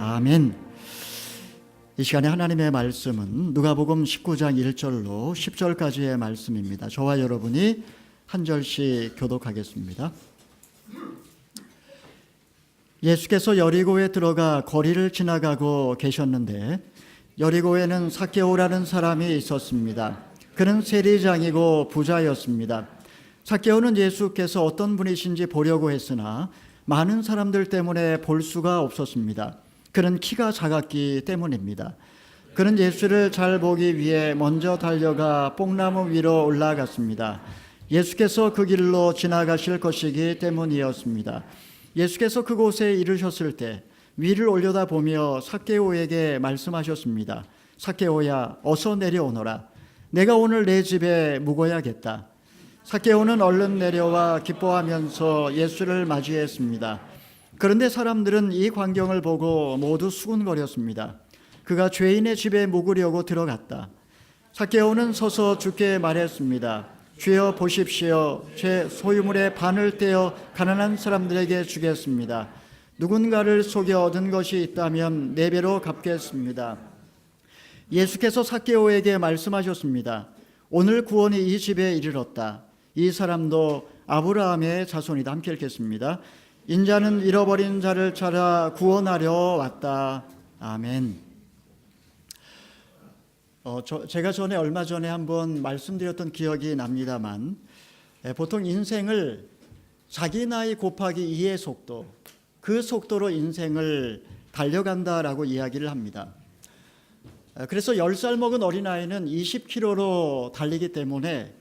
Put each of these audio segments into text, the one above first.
아멘. 이 시간에 하나님의 말씀은 누가복음 19장 1절로 10절까지의 말씀입니다. 저와 여러분이 한 절씩 교독하겠습니다. 예수께서 여리고에 들어가 거리를 지나가고 계셨는데 여리고에는 삭개오라는 사람이 있었습니다. 그는 세리장이고 부자였습니다. 삭개오는 예수께서 어떤 분이신지 보려고 했으나 많은 사람들 때문에 볼 수가 없었습니다. 그는 키가 작았기 때문입니다. 그는 예수를 잘 보기 위해 먼저 달려가 뽕나무 위로 올라갔습니다. 예수께서 그 길로 지나가실 것이기 때문이었습니다. 예수께서 그곳에 이르셨을 때 위를 올려다보며 삭개오에게 말씀하셨습니다. 삭개오야, 어서 내려오너라. 내가 오늘 내 집에 묵어야겠다. 삭개오는 얼른 내려와 기뻐하면서 예수를 맞이했습니다. 그런데 사람들은 이 광경을 보고 모두 수군거렸습니다. 그가 죄인의 집에 묵으려고 들어갔다. 삭개오는 서서 주께 말했습니다. 주여 보십시오. 제 소유물의 반을 떼어 가난한 사람들에게 주겠습니다. 누군가를 속여 얻은 것이 있다면 4배로 갚겠습니다. 예수께서 삭개오에게 말씀하셨습니다. 오늘 구원이 이 집에 이르렀다. 이 사람도 아브라함의 자손이다. 함께 읽겠습니다. 인자는 잃어버린 자를 찾아 구원하려 왔다. 아멘. 제가 얼마 전에 한번 말씀드렸던 기억이 납니다만, 보통 인생을 자기 나이 곱하기 2의 속도, 그 속도로 인생을 달려간다라고 이야기를 합니다. 그래서 10살 먹은 어린아이는 20km로 달리기 때문에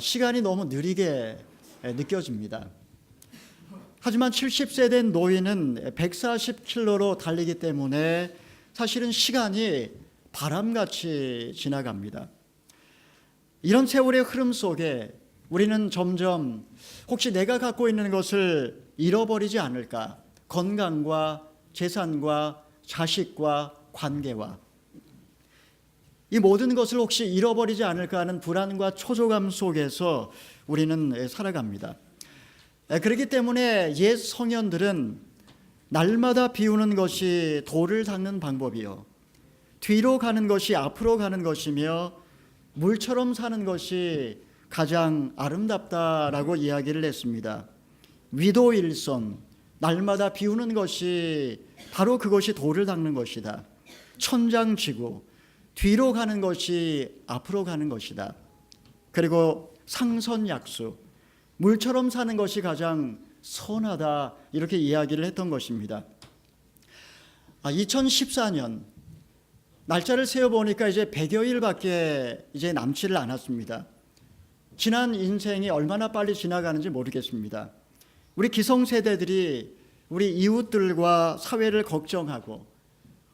시간이 너무 느리게 느껴집니다. 하지만 70세 된 노인은 140km로 달리기 때문에 사실은 시간이 바람같이 지나갑니다. 이런 세월의 흐름 속에 우리는 점점 혹시 내가 갖고 있는 것을 잃어버리지 않을까? 건강과 재산과 자식과 관계와 이 모든 것을 혹시 잃어버리지 않을까 하는 불안과 초조감 속에서 우리는 살아갑니다. 그렇기 때문에 옛 성현들은 날마다 비우는 것이 돌을 닦는 방법이요, 뒤로 가는 것이 앞으로 가는 것이며 물처럼 사는 것이 가장 아름답다라고 이야기를 했습니다. 위도일선, 날마다 비우는 것이 바로 그것이 돌을 닦는 것이다. 천장지구, 뒤로 가는 것이 앞으로 가는 것이다. 그리고 상선약수, 물처럼 사는 것이 가장 선하다, 이렇게 이야기를 했던 것입니다. 2014년 날짜를 세어보니까 이제 100여일밖에 이제 남지를 않았습니다. 지난 인생이 얼마나 빨리 지나가는지 모르겠습니다. 우리 기성세대들이 우리 이웃들과 사회를 걱정하고,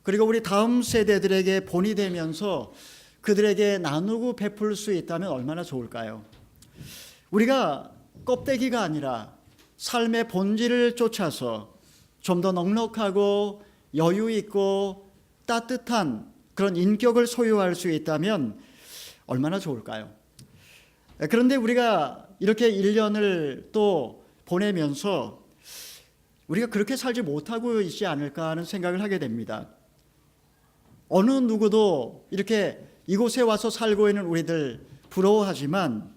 그리고 우리 다음 세대들에게 본이 되면서 그들에게 나누고 베풀 수 있다면 얼마나 좋을까요? 우리가 껍데기가 아니라 삶의 본질을 쫓아서 좀 더 넉넉하고 여유 있고 따뜻한 그런 인격을 소유할 수 있다면 얼마나 좋을까요? 그런데 우리가 이렇게 1년을 또 보내면서 우리가 그렇게 살지 못하고 있지 않을까 하는 생각을 하게 됩니다. 어느 누구도 이렇게 이곳에 와서 살고 있는 우리들 부러워하지만,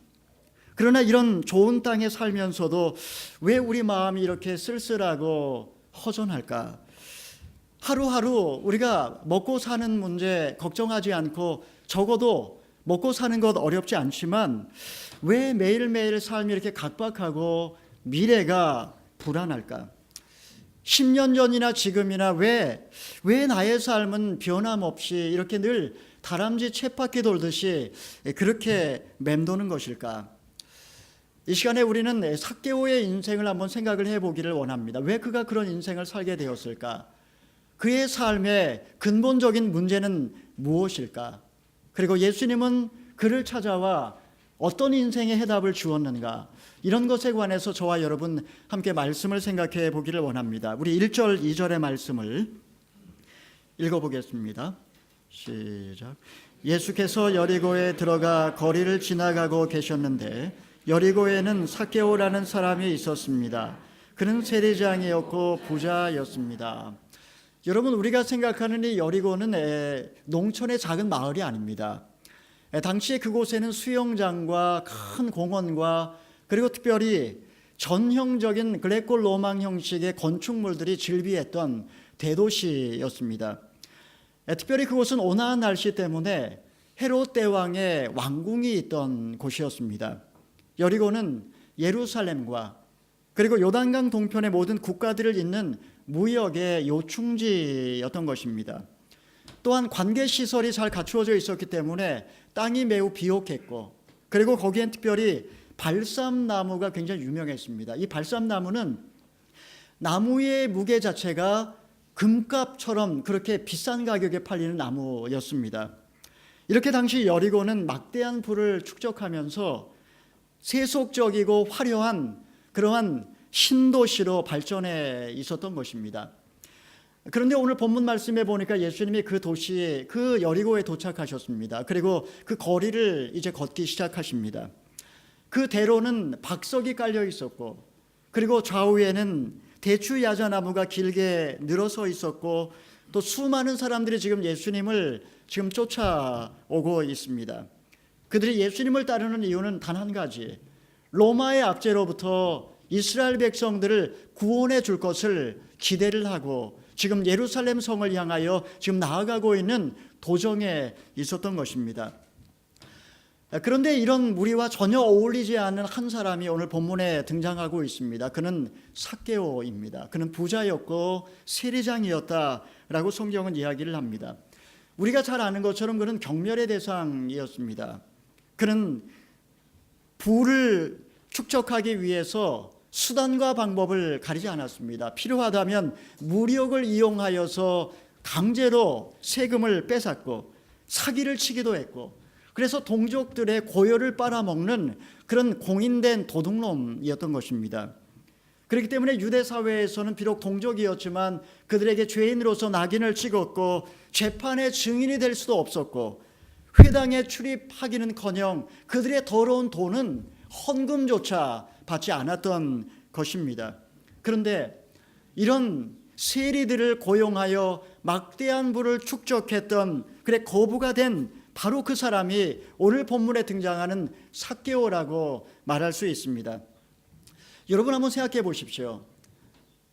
그러나 이런 좋은 땅에 살면서도 왜 우리 마음이 이렇게 쓸쓸하고 허전할까? 하루하루 우리가 먹고 사는 문제 걱정하지 않고, 적어도 먹고 사는 것 어렵지 않지만 왜 매일매일 삶이 이렇게 각박하고 미래가 불안할까? 10년 전이나 지금이나 왜 나의 삶은 변함없이 이렇게 늘 다람쥐 쳇바퀴 돌듯이 그렇게 맴도는 것일까? 이 시간에 우리는 삭개오의 인생을 한번 생각을 해보기를 원합니다. 왜 그가 그런 인생을 살게 되었을까? 그의 삶의 근본적인 문제는 무엇일까? 그리고 예수님은 그를 찾아와 어떤 인생의 해답을 주었는가? 이런 것에 관해서 저와 여러분 함께 말씀을 생각해 보기를 원합니다. 우리 1절, 2절의 말씀을 읽어보겠습니다. 시작. 예수께서 여리고에 들어가 거리를 지나가고 계셨는데 여리고에는 삭개오라는 사람이 있었습니다. 그는 세리장이었고 부자였습니다. 여러분, 우리가 생각하는 이 여리고는 농촌의 작은 마을이 아닙니다. 당시에 그곳에는 수영장과 큰 공원과 그리고 특별히 전형적인 그레코 로망 형식의 건축물들이 즐비했던 대도시였습니다. 특별히 그곳은 온화한 날씨 때문에 헤롯 대왕의 왕궁이 있던 곳이었습니다. 여리고는 예루살렘과 그리고 요단강 동편의 모든 국가들을 잇는 무역의 요충지였던 것입니다. 또한 관계시설이 잘 갖추어져 있었기 때문에 땅이 매우 비옥했고, 그리고 거기엔 특별히 발삼나무가 굉장히 유명했습니다. 이 발삼나무는 나무의 무게 자체가 금값처럼 그렇게 비싼 가격에 팔리는 나무였습니다. 이렇게 당시 여리고는 막대한 부를 축적하면서 세속적이고 화려한 그러한 신도시로 발전해 있었던 것입니다. 그런데 오늘 본문 말씀에 보니까 예수님이 그 도시, 그 여리고에 도착하셨습니다. 그리고 그 거리를 이제 걷기 시작하십니다. 그 대로는 박석이 깔려 있었고, 그리고 좌우에는 대추 야자나무가 길게 늘어서 있었고, 또 수많은 사람들이 지금 예수님을 지금 쫓아오고 있습니다. 그들이 예수님을 따르는 이유는 단 한 가지, 로마의 압제로부터 이스라엘 백성들을 구원해 줄 것을 기대를 하고 지금 예루살렘 성을 향하여 지금 나아가고 있는 도정에 있었던 것입니다. 그런데 이런 무리와 전혀 어울리지 않는 한 사람이 오늘 본문에 등장하고 있습니다. 그는 삭개오입니다. 그는 부자였고 세리장이었다라고 성경은 이야기를 합니다. 우리가 잘 아는 것처럼 그는 경멸의 대상이었습니다. 그는 부를 축적하기 위해서 수단과 방법을 가리지 않았습니다. 필요하다면 무력을 이용하여서 강제로 세금을 뺏었고 사기를 치기도 했고, 그래서 동족들의 고열을 빨아먹는 그런 공인된 도둑놈이었던 것입니다. 그렇기 때문에 유대 사회에서는 비록 동족이었지만 그들에게 죄인으로서 낙인을 찍었고 재판의 증인이 될 수도 없었고, 회당에 출입하기는커녕 그들의 더러운 돈은 헌금조차 받지 않았던 것입니다. 그런데 이런 세리들을 고용하여 막대한 부를 축적했던 그래 거부가 된 바로 그 사람이 오늘 본문에 등장하는 삭개오라고 말할 수 있습니다. 여러분 한번 생각해 보십시오.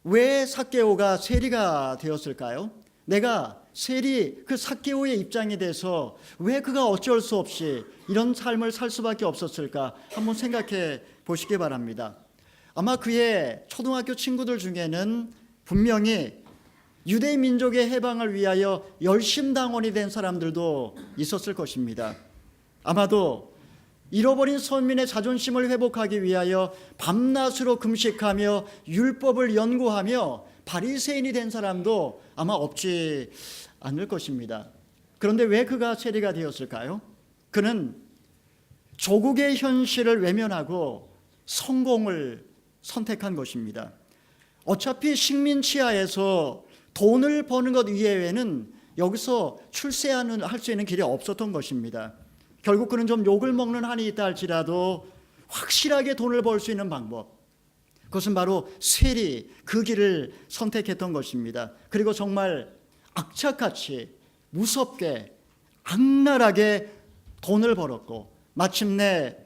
왜 삭개오가 세리가 되었을까요? 내가 세리 그 삭개오의 입장이 돼서 왜 그가 어쩔 수 없이 이런 삶을 살 수밖에 없었을까 한번 생각해 보시기 바랍니다. 아마 그의 초등학교 친구들 중에는 분명히 유대 민족의 해방을 위하여 열심당원이 된 사람들도 있었을 것입니다. 아마도 잃어버린 선민의 자존심을 회복하기 위하여 밤낮으로 금식하며 율법을 연구하며 바리새인이 된 사람도 아마 없지 않을 것입니다. 그런데 왜 그가 세리가 되었을까요? 그는 조국의 현실을 외면하고 성공을 선택한 것입니다. 어차피 식민 치하에서 돈을 버는 것 이외에는 여기서 할 수 있는 길이 없었던 것입니다. 결국 그는 좀 욕을 먹는 한이 있다 할지라도 확실하게 돈을 벌 수 있는 방법, 그것은 바로 세리, 그 길을 선택했던 것입니다. 그리고 정말 악착같이 무섭게 악랄하게 돈을 벌었고 마침내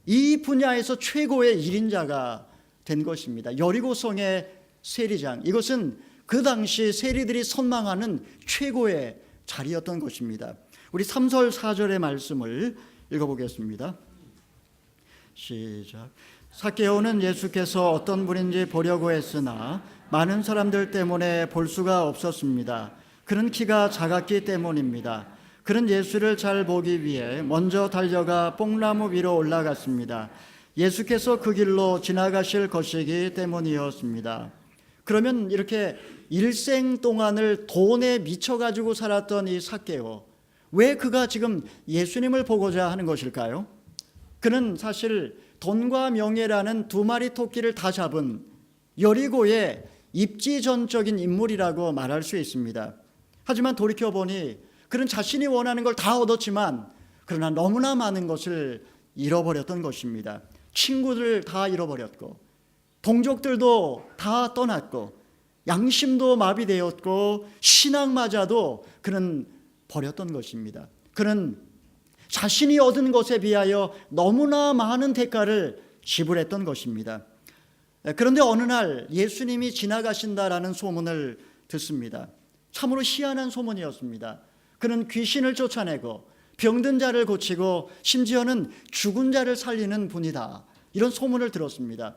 이 분야에서 최고의 1인자가 된 것입니다. 여리고성의 세리장, 이것은 그 당시 세리들이 선망하는 최고의 자리였던 것입니다. 우리 3절 4절의 말씀을 읽어보겠습니다. 시작. 삭개오는 예수께서 어떤 분인지 보려고 했으나 많은 사람들 때문에 볼 수가 없었습니다. 그는 키가 작았기 때문입니다. 그는 예수를 잘 보기 위해 먼저 달려가 뽕나무 위로 올라갔습니다. 예수께서 그 길로 지나가실 것이기 때문이었습니다. 그러면 이렇게 일생 동안을 돈에 미쳐가지고 살았던 이 삭개오, 왜 그가 지금 예수님을 보고자 하는 것일까요? 그는 사실 돈과 명예라는 두 마리 토끼를 다 잡은 여리고의 입지전적인 인물이라고 말할 수 있습니다. 하지만 돌이켜보니 그는 자신이 원하는 걸 다 얻었지만 그러나 너무나 많은 것을 잃어버렸던 것입니다. 친구들 다 잃어버렸고 동족들도 다 떠났고 양심도 마비되었고 신앙마저도 그는 버렸던 것입니다. 그는 자신이 얻은 것에 비하여 너무나 많은 대가를 지불했던 것입니다. 그런데 어느 날 예수님이 지나가신다라는 소문을 듣습니다. 참으로 희한한 소문이었습니다. 그는 귀신을 쫓아내고 병든 자를 고치고 심지어는 죽은 자를 살리는 분이다, 이런 소문을 들었습니다.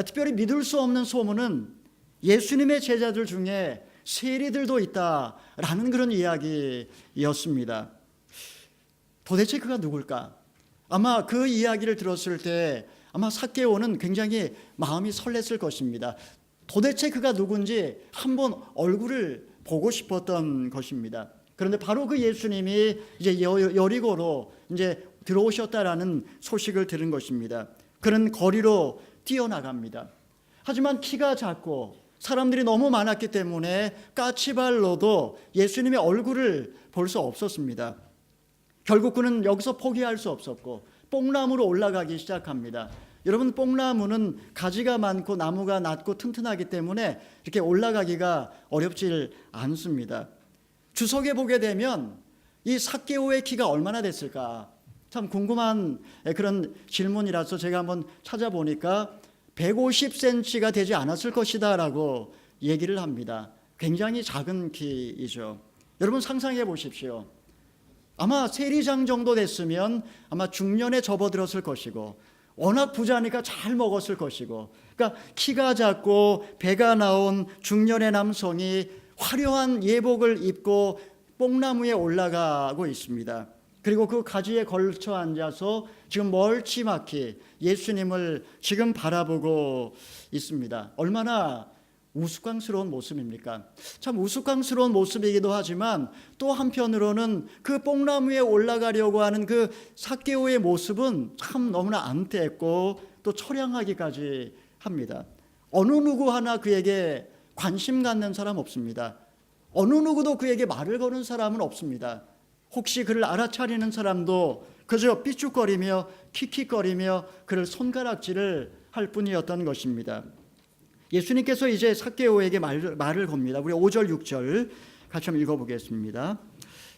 특별히 믿을 수 없는 소문은 예수님의 제자들 중에 세리들도 있다라는 그런 이야기였습니다. 도대체 그가 누굴까? 아마 그 이야기를 들었을 때 아마 삭개오는 굉장히 마음이 설렜을 것입니다. 도대체 그가 누군지 한번 얼굴을 보고 싶었던 것입니다. 그런데 바로 그 예수님이 이제 여리고로 이제 들어오셨다라는 소식을 들은 것입니다. 그는 거리로 뛰어나갑니다. 하지만 키가 작고 사람들이 너무 많았기 때문에 까치발로도 예수님의 얼굴을 볼 수 없었습니다. 결국 그는 여기서 포기할 수 없었고 뽕나무로 올라가기 시작합니다. 여러분, 뽕나무는 가지가 많고 나무가 낮고 튼튼하기 때문에 이렇게 올라가기가 어렵지 않습니다. 주석에 보게 되면 이 삭개오의 키가 얼마나 됐을까? 참 궁금한 그런 질문이라서 제가 한번 찾아보니까 150cm가 되지 않았을 것이다 라고 얘기를 합니다. 굉장히 작은 키이죠. 여러분 상상해 보십시오. 아마 세리장 정도 됐으면 아마 중년에 접어들었을 것이고 워낙 부자니까 잘 먹었을 것이고, 그러니까 키가 작고 배가 나온 중년의 남성이 화려한 예복을 입고 뽕나무에 올라가고 있습니다. 그리고 그 가지에 걸쳐 앉아서 지금 멀찌마치 예수님을 지금 바라보고 있습니다. 얼마나 우스꽝스러운 모습입니까? 참 우스꽝스러운 모습이기도 하지만 또 한편으로는 그 뽕나무에 올라가려고 하는 그 삭개오의 모습은 참 너무나 안되고 또 처량하기까지 합니다. 어느 누구 하나 그에게 관심 갖는 사람 없습니다. 어느 누구도 그에게 말을 거는 사람은 없습니다. 혹시 그를 알아차리는 사람도 그저 삐죽거리며 킥킥거리며 그를 손가락질을 할 뿐이었던 것입니다. 예수님께서 이제 삭개오에게 말을 겁니다. 우리 5절 6절 같이 한번 읽어보겠습니다.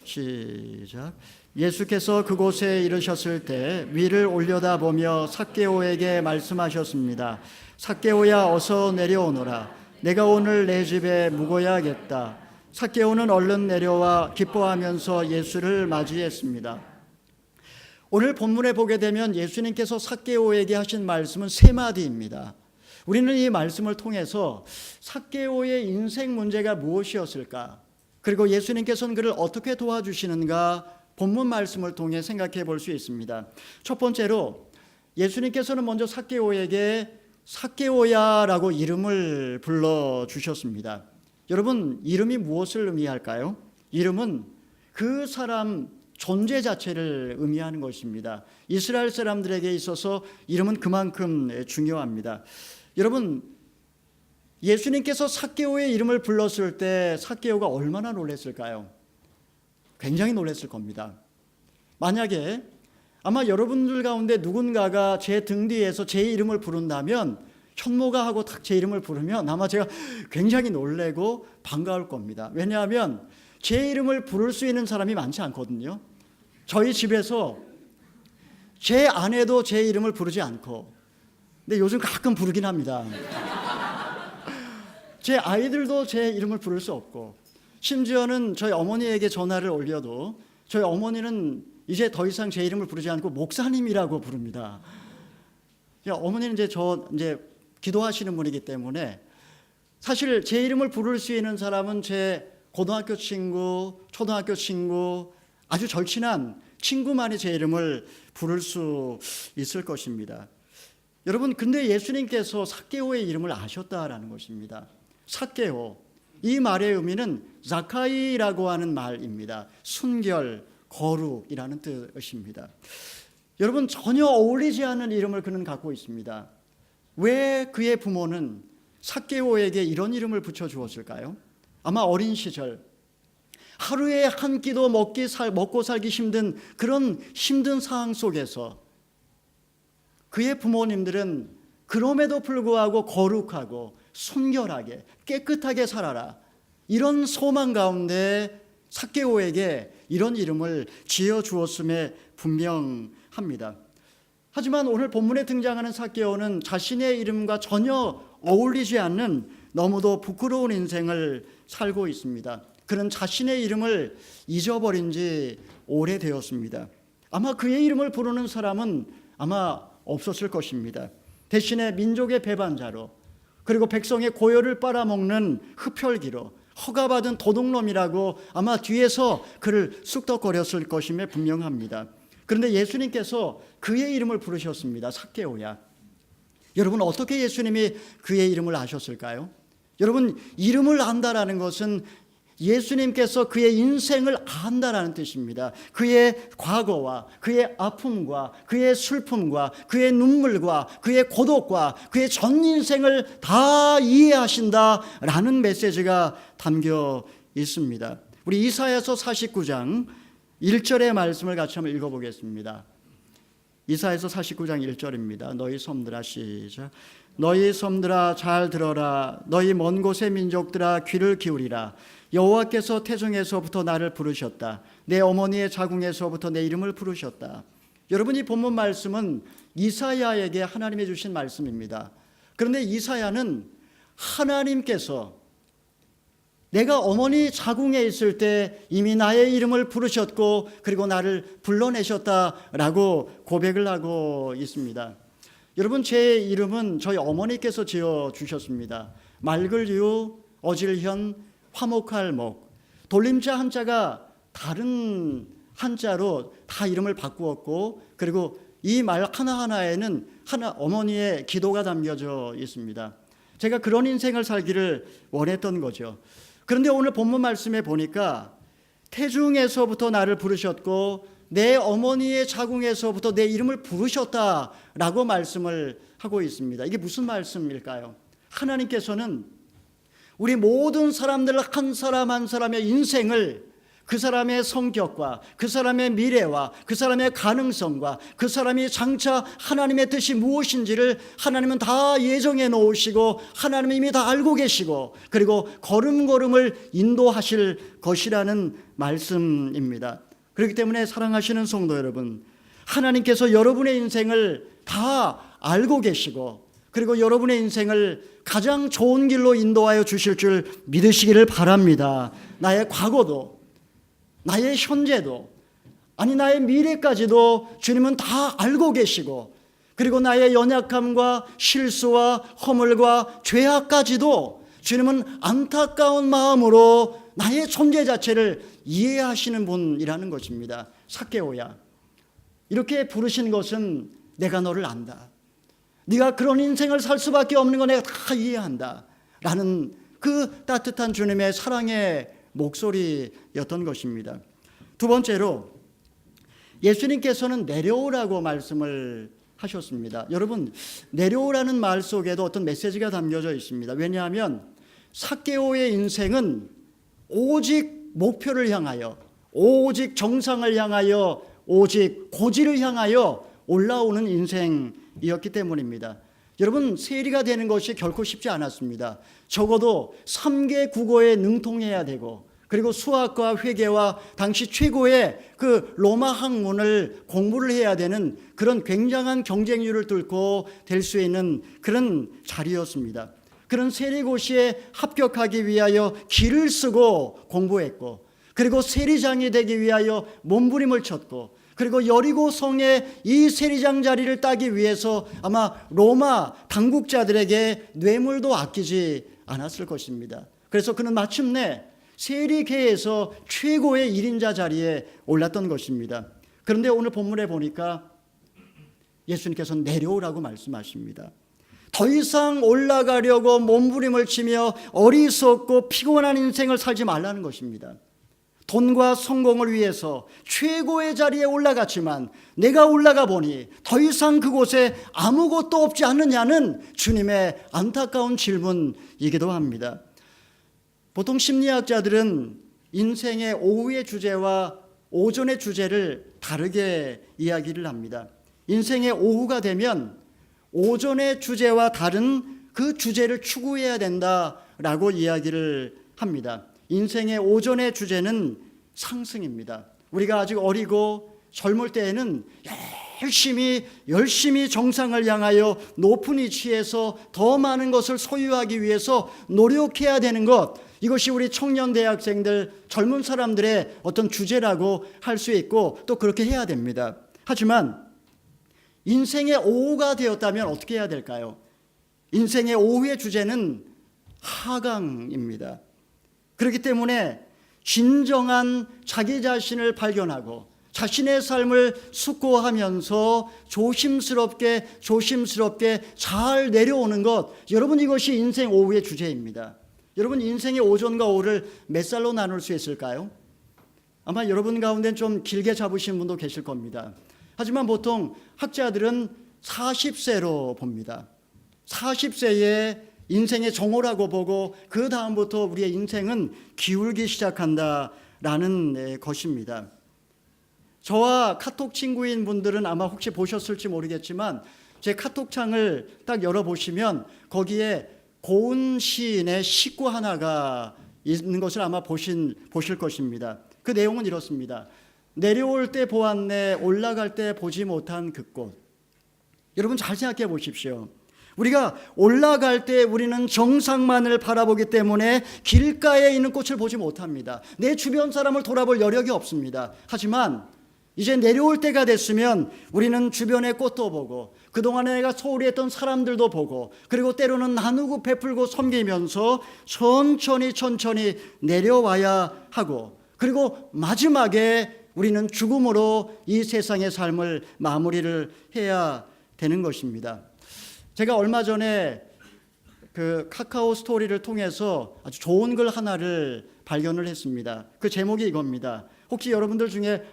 시작. 예수께서 그곳에 이르셨을 때 위를 올려다보며 삭개오에게 말씀하셨습니다. 삭개오야, 어서 내려오너라. 내가 오늘 내 집에 묵어야겠다. 삭개오는 얼른 내려와 기뻐하면서 예수를 맞이했습니다. 오늘 본문에 보게 되면 예수님께서 삭개오에게 하신 말씀은 세 마디입니다. 우리는 이 말씀을 통해서 삭개오의 인생 문제가 무엇이었을까, 그리고 예수님께서는 그를 어떻게 도와주시는가 본문 말씀을 통해 생각해 볼 수 있습니다. 첫 번째로 예수님께서는 먼저 삭개오에게 삭개오야라고 이름을 불러주셨습니다. 여러분, 이름이 무엇을 의미할까요? 이름은 그 사람 존재 자체를 의미하는 것입니다. 이스라엘 사람들에게 있어서 이름은 그만큼 중요합니다. 여러분, 예수님께서 삭개오의 이름을 불렀을 때 삭개오가 얼마나 놀랐을까요? 굉장히 놀랐을 겁니다. 만약에 아마 여러분들 가운데 누군가가 제 등 뒤에서 제 이름을 부른다면, 현모가 하고 딱 제 이름을 부르면 아마 제가 굉장히 놀래고 반가울 겁니다. 왜냐하면 제 이름을 부를 수 있는 사람이 많지 않거든요. 저희 집에서 제 아내도 제 이름을 부르지 않고, 근데 요즘 가끔 부르긴 합니다. 제 아이들도 제 이름을 부를 수 없고, 심지어는 저희 어머니에게 전화를 올려도 저희 어머니는 이제 더 이상 제 이름을 부르지 않고 목사님이라고 부릅니다. 어머니는 이제 기도하시는 분이기 때문에 사실 제 이름을 부를 수 있는 사람은 제 고등학교 친구, 초등학교 친구, 아주 절친한 친구만이 제 이름을 부를 수 있을 것입니다. 여러분, 근데 예수님께서 삭개오의 이름을 아셨다라는 것입니다. 삭개오, 이 말의 의미는 자카이라고 하는 말입니다. 순결, 거룩이라는 뜻입니다. 여러분, 전혀 어울리지 않는 이름을 그는 갖고 있습니다. 왜 그의 부모는 삭개오에게 이런 이름을 붙여주었을까요? 아마 어린 시절 하루에 한 끼도 먹고 살기 힘든 그런 힘든 상황 속에서 그의 부모님들은 그럼에도 불구하고 거룩하고 순결하게 깨끗하게 살아라. 이런 소망 가운데 삭개오에게 이런 이름을 지어주었음에 분명합니다. 하지만 오늘 본문에 등장하는 삭개오는 자신의 이름과 전혀 어울리지 않는 너무도 부끄러운 인생을 살고 있습니다. 그는 자신의 이름을 잊어버린 지 오래되었습니다. 아마 그의 이름을 부르는 사람은 아마 없었을 것입니다. 대신에 민족의 배반자로, 그리고 백성의 고열을 빨아먹는 흡혈귀로, 허가받은 도둑놈이라고 아마 뒤에서 그를 쑥덕거렸을 것임에 분명합니다. 그런데 예수님께서 그의 이름을 부르셨습니다. 삭개오야. 여러분, 어떻게 예수님이 그의 이름을 아셨을까요? 여러분, 이름을 안다라는 것은 예수님께서 그의 인생을 안다라는 뜻입니다. 그의 과거와 그의 아픔과 그의 슬픔과 그의 눈물과 그의 고독과 그의 전 인생을 다 이해하신다라는 메시지가 담겨 있습니다. 우리 이사야서 49장 1절의 말씀을 같이 한번 읽어보겠습니다. 이사야서 49장 1절입니다. 너희 섬들아, 시작. 너희 섬들아 잘 들어라. 너희 먼 곳의 민족들아 귀를 기울이라. 여호와께서 태중에서부터 나를 부르셨다. 내 어머니의 자궁에서부터 내 이름을 부르셨다. 여러분, 이 본문 말씀은 이사야에게 하나님이 주신 말씀입니다. 그런데 이사야는 하나님께서 내가 어머니 자궁에 있을 때 이미 나의 이름을 부르셨고 그리고 나를 불러내셨다라고 고백을 하고 있습니다. 여러분, 제 이름은 저희 어머니께서 지어주셨습니다. 말글유, 어질현, 화목할 목, 돌림자 한자가 다른 한자로 다 이름을 바꾸었고, 그리고 이 말 하나하나에는 어머니의 기도가 담겨져 있습니다. 제가 그런 인생을 살기를 원했던 거죠. 그런데 오늘 본문 말씀에 보니까 태중에서부터 나를 부르셨고 내 어머니의 자궁에서부터 내 이름을 부르셨다라고 말씀을 하고 있습니다. 이게 무슨 말씀일까요? 하나님께서는 우리 모든 사람들 한 사람 한 사람의 인생을 그 사람의 성격과 그 사람의 미래와 그 사람의 가능성과 그 사람이 장차 하나님의 뜻이 무엇인지를 하나님은 다 예정해 놓으시고 하나님은 이미 다 알고 계시고 그리고 걸음걸음을 인도하실 것이라는 말씀입니다. 그렇기 때문에 사랑하시는 성도 여러분, 하나님께서 여러분의 인생을 다 알고 계시고 그리고 여러분의 인생을 가장 좋은 길로 인도하여 주실 줄 믿으시기를 바랍니다. 나의 과거도, 나의 현재도, 아니 나의 미래까지도 주님은 다 알고 계시고 그리고 나의 연약함과 실수와 허물과 죄악까지도 주님은 안타까운 마음으로 나의 존재 자체를 이해하시는 분이라는 것입니다. 삭개오야, 이렇게 부르신 것은 내가 너를 안다. 네가 그런 인생을 살 수밖에 없는 거 내가 다 이해한다 라는 그 따뜻한 주님의 사랑의 목소리였던 것입니다. 두 번째로 예수님께서는 내려오라고 말씀을 하셨습니다. 여러분, 내려오라는 말 속에도 어떤 메시지가 담겨져 있습니다. 왜냐하면 삭개오의 인생은 오직 목표를 향하여, 오직 정상을 향하여, 오직 고지를 향하여 올라오는 인생이었기 때문입니다. 여러분, 세리가 되는 것이 결코 쉽지 않았습니다. 적어도 3개 국어에 능통해야 되고 그리고 수학과 회계와 당시 최고의 그 로마 학문을 공부를 해야 되는 그런 굉장한 경쟁률을 뚫고 될 수 있는 그런 자리였습니다. 그런 세리고시에 합격하기 위하여 기를 쓰고 공부했고 그리고 세리장이 되기 위하여 몸부림을 쳤고 그리고 여리고성의 이 세리장 자리를 따기 위해서 아마 로마 당국자들에게 뇌물도 아끼지 않았을 것입니다. 그래서 그는 마침내 세리계에서 최고의 1인자 자리에 올랐던 것입니다. 그런데 오늘 본문에 보니까 예수님께서는 내려오라고 말씀하십니다. 더 이상 올라가려고 몸부림을 치며 어리석고 피곤한 인생을 살지 말라는 것입니다. 돈과 성공을 위해서 최고의 자리에 올라갔지만 내가 올라가 보니 더 이상 그곳에 아무것도 없지 않느냐는 주님의 안타까운 질문이기도 합니다. 보통 심리학자들은 인생의 오후의 주제와 오전의 주제를 다르게 이야기를 합니다. 인생의 오후가 되면 오전의 주제와 다른 그 주제를 추구해야 된다라고 이야기를 합니다. 인생의 오전의 주제는 상승입니다. 우리가 아직 어리고 젊을 때에는 열심히 정상을 향하여 높은 위치에서 더 많은 것을 소유하기 위해서 노력해야 되는 것, 이것이 우리 청년 대학생들, 젊은 사람들의 어떤 주제라고 할 수 있고 또 그렇게 해야 됩니다. 하지만 인생의 오후가 되었다면 어떻게 해야 될까요? 인생의 오후의 주제는 하강입니다. 그렇기 때문에 진정한 자기 자신을 발견하고 자신의 삶을 숙고하면서 조심스럽게 잘 내려오는 것, 여러분 이것이 인생 오후의 주제입니다. 여러분 인생의 오전과 오후를 몇 살로 나눌 수 있을까요? 아마 여러분 가운데는 좀 길게 잡으신 분도 계실 겁니다. 하지만 보통 학자들은 40세로 봅니다. 40세에 인생의 정오라고 보고 그 다음부터 우리의 인생은 기울기 시작한다라는 것입니다. 저와 카톡 친구인 분들은 아마 혹시 보셨을지 모르겠지만 제 카톡창을 딱 열어보시면 거기에 고은 시인의 시구 하나가 있는 것을 아마 보실 것입니다. 그 내용은 이렇습니다. 내려올 때 보았네 올라갈 때 보지 못한 그 꽃. 여러분 잘 생각해 보십시오. 우리가 올라갈 때 우리는 정상만을 바라보기 때문에 길가에 있는 꽃을 보지 못합니다. 내 주변 사람을 돌아볼 여력이 없습니다. 하지만 이제 내려올 때가 됐으면 우리는 주변의 꽃도 보고 그동안에 내가 소홀히 했던 사람들도 보고 그리고 때로는 나누고 베풀고 섬기면서 천천히 내려와야 하고 그리고 마지막에 우리는 죽음으로 이 세상의 삶을 마무리를 해야 되는 것입니다. 제가 얼마 전에 그 카카오 스토리를 통해서 아주 좋은 글 하나를 발견을 했습니다. 그 제목이 이겁니다. 혹시 여러분들 중에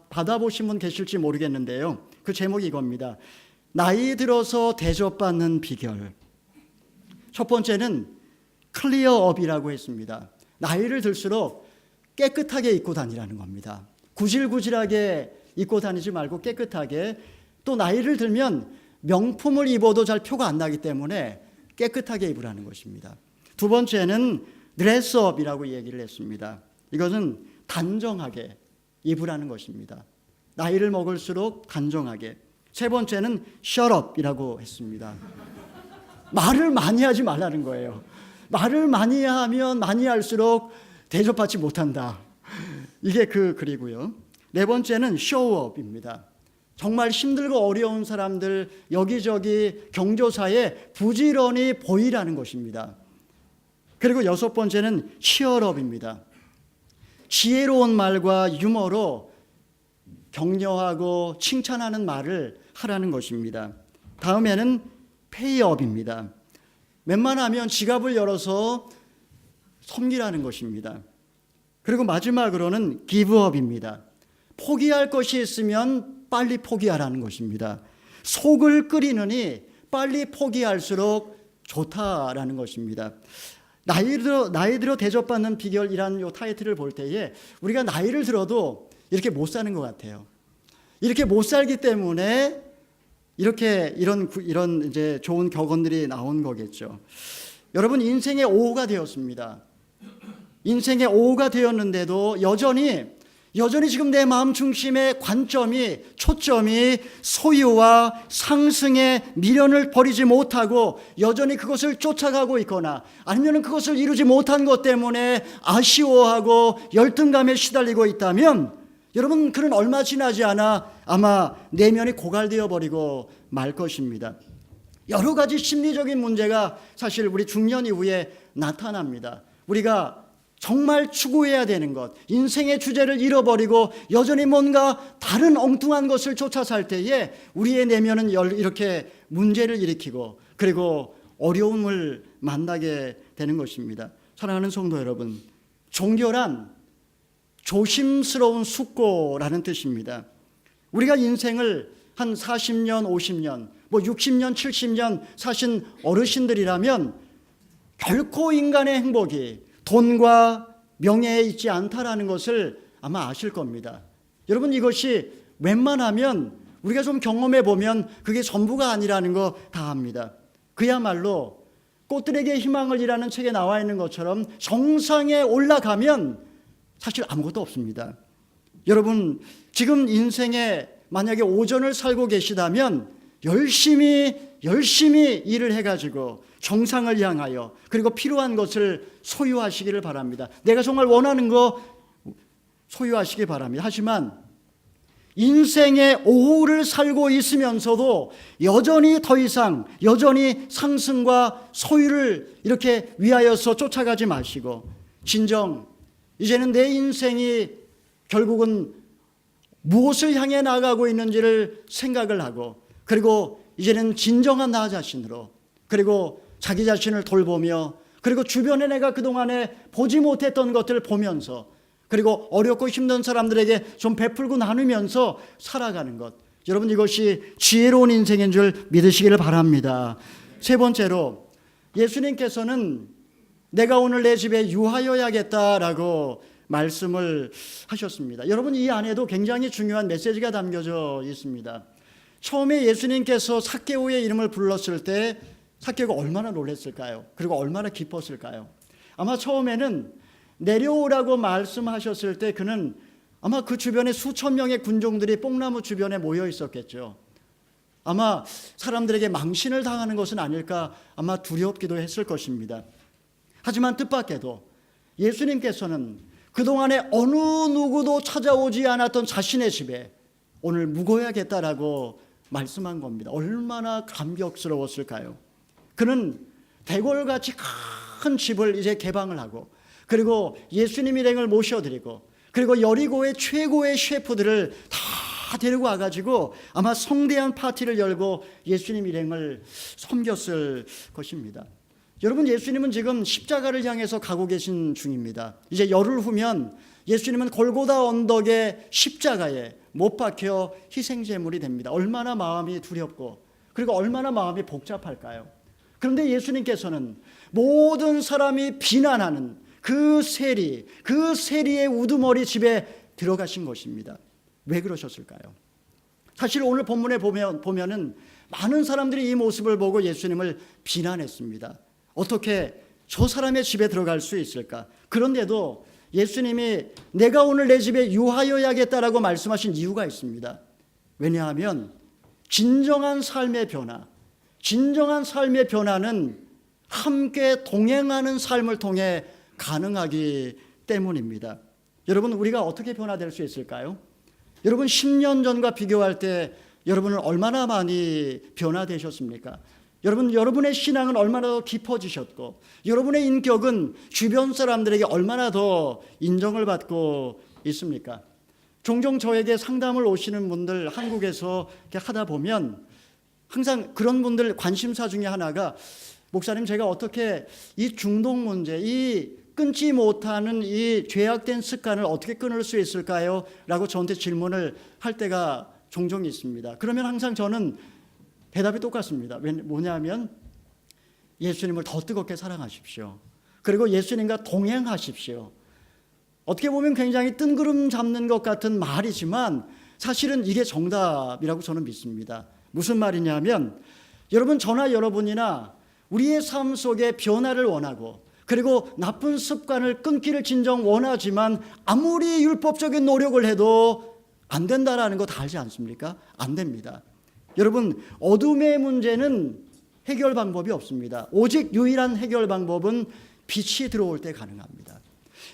받아보신 분 계실지 모르겠는데요. 그 제목이 이겁니다. 나이 들어서 대접받는 비결. 첫 번째는 클리어업이라고 했습니다. 나이를 들수록 깨끗하게 입고 다니라는 겁니다. 구질구질하게 입고 다니지 말고 깨끗하게, 또 나이를 들면 명품을 입어도 잘 표가 안 나기 때문에 깨끗하게 입으라는 것입니다. 두 번째는 드레스업이라고 얘기를 했습니다. 이것은 단정하게 입으라는 것입니다. 나이를 먹을수록 단정하게. 세 번째는 셧업이라고 했습니다. 말을 많이 하지 말라는 거예요. 말을 많이 하면 많이 할수록 대접받지 못한다. 이게 그 글이고요. 네 번째는 쇼업입니다. 정말 힘들고 어려운 사람들 여기저기 경조사에 부지런히 보이라는 것입니다. 그리고 여섯 번째는 치얼업입니다. 지혜로운 말과 유머로 격려하고 칭찬하는 말을 하라는 것입니다. 다음에는 페이업입니다. 웬만하면 지갑을 열어서 섬기라는 것입니다. 그리고 마지막으로는 기브업입니다. 포기할 것이 있으면 빨리 포기하라는 것입니다. 속을 끓이느니 빨리 포기할수록 좋다라는 것입니다. 나이 들어 대접받는 비결이라는 이 타이틀을 볼 때에 우리가 나이를 들어도 이렇게 못 사는 것 같아요. 이렇게 못 살기 때문에 이렇게 이런 이제 좋은 격언들이 나온 거겠죠. 여러분 인생의 오후가 되었습니다. 인생의 오후가 되었는데도 여전히 지금 내 마음 중심의 초점이 소유와 상승의 미련을 버리지 못하고 여전히 그것을 쫓아가고 있거나 아니면 그것을 이루지 못한 것 때문에 아쉬워하고 열등감에 시달리고 있다면 여러분 그는 얼마 지나지 않아 아마 내면이 고갈되어 버리고 말 것입니다. 여러 가지 심리적인 문제가 사실 우리 중년 이후에 나타납니다. 우리가 정말 추구해야 되는 것, 인생의 주제를 잃어버리고 여전히 뭔가 다른 엉뚱한 것을 쫓아 살 때에 우리의 내면은 이렇게 문제를 일으키고 그리고 어려움을 만나게 되는 것입니다. 사랑하는 성도 여러분, 종교란 조심스러운 숙고라는 뜻입니다. 우리가 인생을 한 40년, 50년, 60년, 70년 사신 어르신들이라면 결코 인간의 행복이 돈과 명예에 있지 않다라는 것을 아마 아실 겁니다. 여러분 이것이 웬만하면 우리가 좀 경험해 보면 그게 전부가 아니라는 거 다 압니다. 그야말로 꽃들에게 희망을이라는 책에 나와 있는 것처럼 정상에 올라가면 사실 아무것도 없습니다. 여러분, 지금 인생에 만약에 오전을 살고 계시다면 열심히 일을 해가지고 정상을 향하여 그리고 필요한 것을 소유하시기를 바랍니다. 내가 정말 원하는 거 소유하시기 바랍니다. 하지만 인생의 오후를 살고 있으면서도 여전히 더 이상 여전히 상승과 소유를 이렇게 위하여서 쫓아가지 마시고 진정 이제는 내 인생이 결국은 무엇을 향해 나가고 있는지를 생각을 하고 그리고 이제는 진정한 나 자신으로 그리고 자기 자신을 돌보며 그리고 주변에 내가 그동안에 보지 못했던 것들을 보면서 그리고 어렵고 힘든 사람들에게 좀 베풀고 나누면서 살아가는 것, 여러분 이것이 지혜로운 인생인 줄 믿으시기를 바랍니다. 세 번째로 예수님께서는 내가 오늘 내 집에 유하여야겠다라고 말씀을 하셨습니다. 여러분 이 안에도 굉장히 중요한 메시지가 담겨져 있습니다. 처음에 예수님께서 삭개오의 이름을 불렀을 때 삭개오가 얼마나 놀랐을까요? 그리고 얼마나 기뻤을까요? 아마 처음에는 내려오라고 말씀하셨을 때 그는 아마 그 주변에 수천 명의 군종들이 뽕나무 주변에 모여 있었겠죠. 아마 사람들에게 망신을 당하는 것은 아닐까 아마 두렵기도 했을 것입니다. 하지만 뜻밖에도 예수님께서는 그동안에 어느 누구도 찾아오지 않았던 자신의 집에 오늘 묵어야겠다라고 말씀한 겁니다. 얼마나 감격스러웠을까요? 그는 대궐같이 큰 집을 이제 개방을 하고 그리고 예수님 일행을 모셔드리고 그리고 여리고의 최고의 셰프들을 다 데리고 와가지고 아마 성대한 파티를 열고 예수님 일행을 섬겼을 것입니다. 여러분 예수님은 지금 십자가를 향해서 가고 계신 중입니다. 이제 열흘 후면 예수님은 골고다 언덕의 십자가에 못 박혀 희생제물이 됩니다. 얼마나 마음이 두렵고 그리고 얼마나 마음이 복잡할까요? 그런데 예수님께서는 모든 사람이 비난하는 그 세리의 우두머리 집에 들어가신 것입니다. 왜 그러셨을까요? 사실 오늘 본문에 보면은 많은 사람들이 이 모습을 보고 예수님을 비난했습니다. 어떻게 저 사람의 집에 들어갈 수 있을까? 그런데도 예수님이 내가 오늘 내 집에 유하여야겠다라고 말씀하신 이유가 있습니다. 왜냐하면 진정한 삶의 변화는 함께 동행하는 삶을 통해 가능하기 때문입니다. 여러분 우리가 어떻게 변화될 수 있을까요? 여러분 10년 전과 비교할 때 여러분은 얼마나 많이 변화되셨습니까? 여러분의 신앙은 얼마나 더 깊어지셨고 여러분의 인격은 주변 사람들에게 얼마나 더 인정을 받고 있습니까? 종종 저에게 상담을 오시는 분들 한국에서 이렇게 하다 보면 항상 그런 분들 관심사 중에 하나가 목사님 제가 어떻게 이 중독 문제 이 끊지 못하는 이 죄악된 습관을 어떻게 끊을 수 있을까요? 라고 저한테 질문을 할 때가 종종 있습니다. 그러면 항상 저는 대답이 똑같습니다. 뭐냐면 예수님을 더 뜨겁게 사랑하십시오. 그리고 예수님과 동행하십시오. 어떻게 보면 굉장히 뜬구름 잡는 것 같은 말이지만 사실은 이게 정답이라고 저는 믿습니다. 무슨 말이냐면 여러분 저나 여러분이나 우리의 삶 속에 변화를 원하고 그리고 나쁜 습관을 끊기를 진정 원하지만 아무리 율법적인 노력을 해도 안 된다라는 거 다 알지 않습니까? 안 됩니다. 여러분 어둠의 문제는 해결 방법이 없습니다. 오직 유일한 해결 방법은 빛이 들어올 때 가능합니다.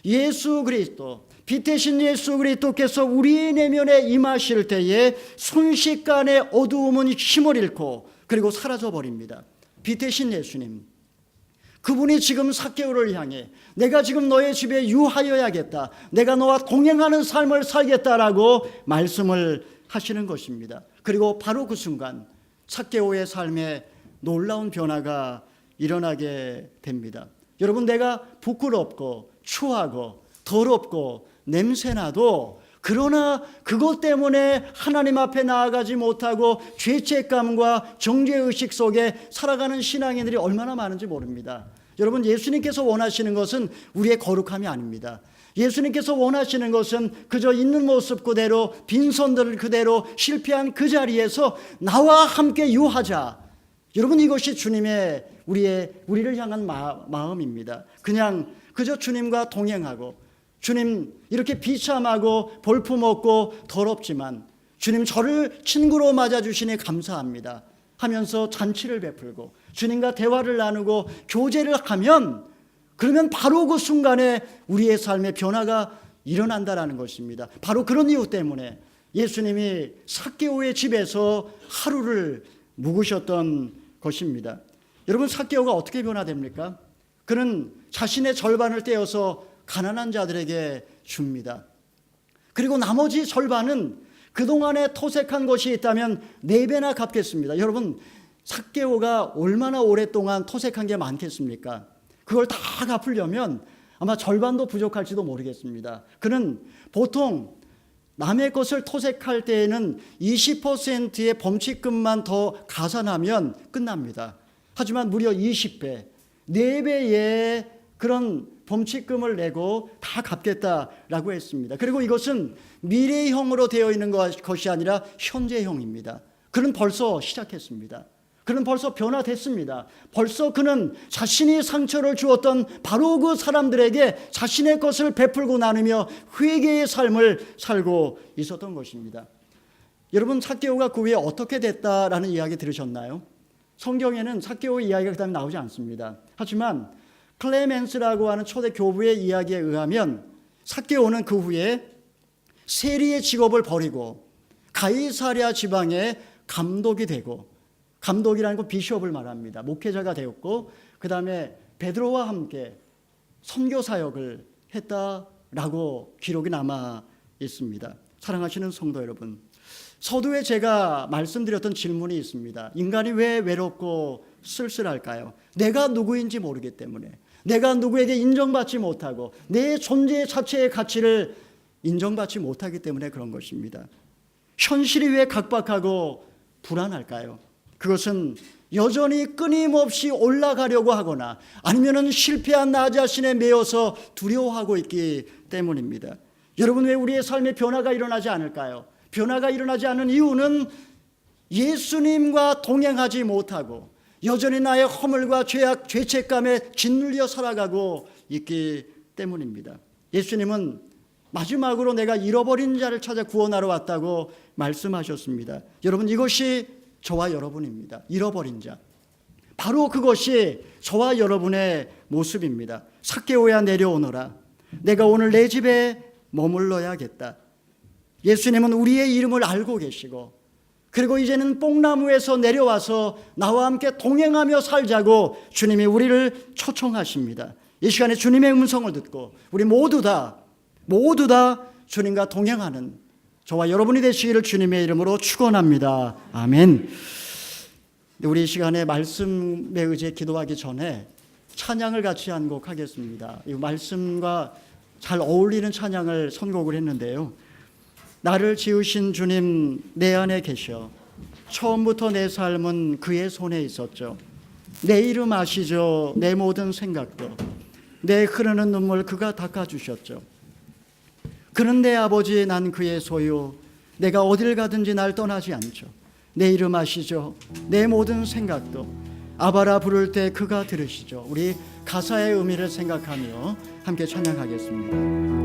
예수 그리스도 빛 대신 예수 그리스도께서 우리 내면에 임하실 때에 순식간에 어두움은 힘을 잃고 그리고 사라져 버립니다. 빛 대신 예수님 그분이 지금 삭개오를 향해 내가 지금 너의 집에 유하여야겠다. 내가 너와 동행하는 삶을 살겠다라고 말씀을 하시는 것입니다. 그리고 바로 그 순간 삭개오의 삶에 놀라운 변화가 일어나게 됩니다. 여러분 내가 부끄럽고 추하고 더럽고 냄새나도 그러나 그것 때문에 하나님 앞에 나아가지 못하고 죄책감과 정죄의식 속에 살아가는 신앙인들이 얼마나 많은지 모릅니다. 여러분 예수님께서 원하시는 것은 우리의 거룩함이 아닙니다. 예수님께서 원하시는 것은 그저 있는 모습 그대로 빈손들 그대로 실패한 그 자리에서 나와 함께 유하자. 여러분, 이것이 주님의 우리를 향한 마음입니다. 그냥 그저 주님과 동행하고, 주님 이렇게 비참하고 볼품없고 더럽지만 주님 저를 친구로 맞아주시니 감사합니다 하면서 잔치를 베풀고 주님과 대화를 나누고 교제를 하면, 그러면 바로 그 순간에 우리의 삶의 변화가 일어난다라는 것입니다. 바로 그런 이유 때문에 예수님이 삭개오의 집에서 하루를 묵으셨던 것입니다. 여러분, 삭개오가 어떻게 변화됩니까? 그는 자신의 절반을 떼어서 가난한 자들에게 줍니다. 그리고 나머지 절반은 그동안에 토색한 것이 있다면 4배나 갚겠습니다. 여러분, 삭개오가 얼마나 오랫동안 토색한 게 많겠습니까? 그걸 다 갚으려면 아마 절반도 부족할지도 모르겠습니다. 그는 보통 남의 것을 토색할 때에는 20%의 범칙금만 더 가산하면 끝납니다. 하지만 무려 20배, 4배의 그런 범칙금을 내고 다 갚겠다라고 했습니다. 그리고 이것은 미래형으로 되어 있는 것이 아니라 현재형입니다. 그는 벌써 시작했습니다. 그는 벌써 변화됐습니다. 벌써 그는 자신이 상처를 주었던 바로 그 사람들에게 자신의 것을 베풀고 나누며 회개의 삶을 살고 있었던 것입니다. 여러분, 삭개오가 그 후에 어떻게 됐다라는 이야기 들으셨나요? 성경에는 삭개오의 이야기가 그다음에 나오지 않습니다. 하지만 클레멘스라고 하는 초대 교부의 이야기에 의하면 삭개오는 그 후에 세리의 직업을 버리고 가이사랴 지방의 감독이 되고, 감독이라는 건 비숍을 말합니다. 목회자가 되었고, 그 다음에 베드로와 함께 선교 사역을 했다라고 기록이 남아 있습니다. 사랑하시는 성도 여러분, 서두에 제가 말씀드렸던 질문이 있습니다. 인간이 왜 외롭고 쓸쓸할까요? 내가 누구인지 모르기 때문에, 내가 누구에게 인정받지 못하고 내 존재 자체의 가치를 인정받지 못하기 때문에 그런 것입니다. 현실이 왜 각박하고 불안할까요? 그것은 여전히 끊임없이 올라가려고 하거나 아니면은 실패한 나 자신에 매여서 두려워하고 있기 때문입니다. 여러분, 왜 우리의 삶에 변화가 일어나지 않을까요? 변화가 일어나지 않는 이유는 예수님과 동행하지 못하고 여전히 나의 허물과 죄악, 죄책감에 짓눌려 살아가고 있기 때문입니다. 예수님은 마지막으로 내가 잃어버린 자를 찾아 구원하러 왔다고 말씀하셨습니다. 여러분, 이것이 저와 여러분입니다. 잃어버린 자. 바로 그것이 저와 여러분의 모습입니다. 삭개오야 내려오너라. 내가 오늘 내 집에 머물러야겠다. 예수님은 우리의 이름을 알고 계시고, 그리고 이제는 뽕나무에서 내려와서 나와 함께 동행하며 살자고 주님이 우리를 초청하십니다. 이 시간에 주님의 음성을 듣고 우리 모두 다 주님과 동행하는 저와 여러분이 되시기를 주님의 이름으로 축원합니다. 아멘. 우리 이 시간에 말씀에 의지해 기도하기 전에 찬양을 같이 한 곡 하겠습니다. 이 말씀과 잘 어울리는 찬양을 선곡을 했는데요. 나를 지으신 주님 내 안에 계셔. 처음부터 내 삶은 그의 손에 있었죠. 내 이름 아시죠. 내 모든 생각도, 내 흐르는 눈물 그가 닦아주셨죠. 그는 내 아버지, 난 그의 소유. 내가 어딜 가든지 날 떠나지 않죠. 내 이름 아시죠. 내 모든 생각도, 아바라 부를 때 그가 들으시죠. 우리 가사의 의미를 생각하며 함께 찬양하겠습니다.